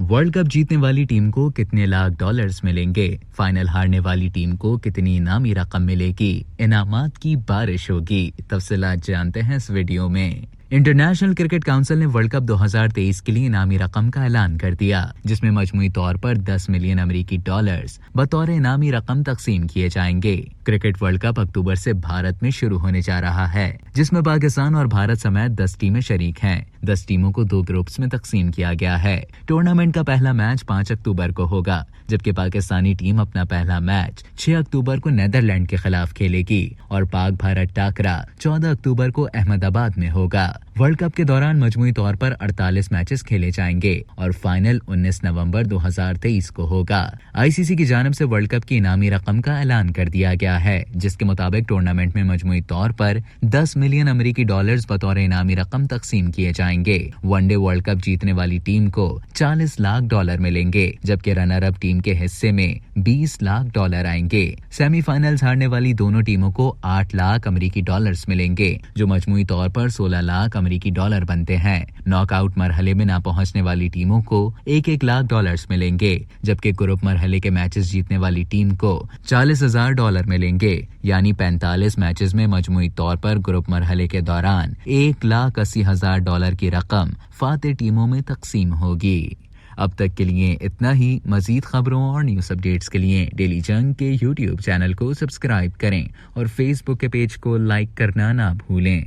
World cup जीतने वाली team को कितने लाख डॉलर्स मिलेंगे? फाइनल हारने वाली टीम को कितनी इनामी रकम मिलेगी? इनामात की बारिश होगी। तफसीलात जानते हैं इस वीडियो में। इंटरनेशनल क्रिकेट काउंसिल ने वर्ल्ड कप 2023 के लिए इनामी रकम का ऐलान कर दिया, जिसमें मजमूई तौर पर 10 मिलियन अमेरिकी डॉलर्स बतौर इनामी रकम तकसीम किए जाएंगे। क्रिकेट वर्ल्ड कप अक्टूबर से भारत में शुरू होने जा रहा है, जिसमें पाकिस्तान और भारत समेत 10 टीमें शरीक हैं। 10 टीमों को 2 ग्रुप्स में तकसीम किया गया है। टूर्नामेंट का पहला मैच 5 अक्टूबर को होगा, जबकि पाकिस्तानी टीम अपना पहला मैच 6 अक्टूबर को नेदरलैंड के खिलाफ खेलेगी और पाक भारत टाकरा 14 अक्टूबर को अहमदाबाद में होगा। वर्ल्ड कप के दौरान मजमूई तौर पर 48 मैचेस खेले जाएंगे और फाइनल 19 नवंबर 2023 को होगा। आईसीसी की जानिब से वर्ल्ड कप की इनामी रकम का ऐलान कर दिया गया है, जिसके मुताबिक टूर्नामेंट में मजमूई तौर पर 10 मिलियन अमेरिकी डॉलर्स बतौर इनामी रकम तकसीम किए जाएंगे। वनडे वर्ल्ड कप जीतने वाली टीम को 40 लाख डॉलर मिलेंगे, जबकि रनर अप टीम के हिस्से में 20 लाख डॉलर आएंगे। सेमीफाइनल्स हारने वाली दोनों टीमों को 8 लाख अमेरिकी डॉलर्स मिलेंगे, जो मजमूई तौर पर 16 लाख अमेरिकी डॉलर बनते हैं। नॉकआउट मरहले में ना पहुंचने वाली टीमों को 1-1 लाख डॉलर्स मिलेंगे, जबकि ग्रुप मरहले के मैचेस जीतने वाली टीम को 40,000 डॉलर मिलेंगे। यानी 45 मैचेस में मजमूई तौर पर ग्रुप मरहले के दौरान 1,80,000 डॉलर की रकम फातेह टीमों में तकसीम होगी। अब तक के लिए इतना ही। मजीद खबरों और न्यूज अपडेट्स के लिए डेली जंग के यूट्यूब चैनल को सब्सक्राइब करें और फेसबुक के पेज को लाइक करना ना भूलें।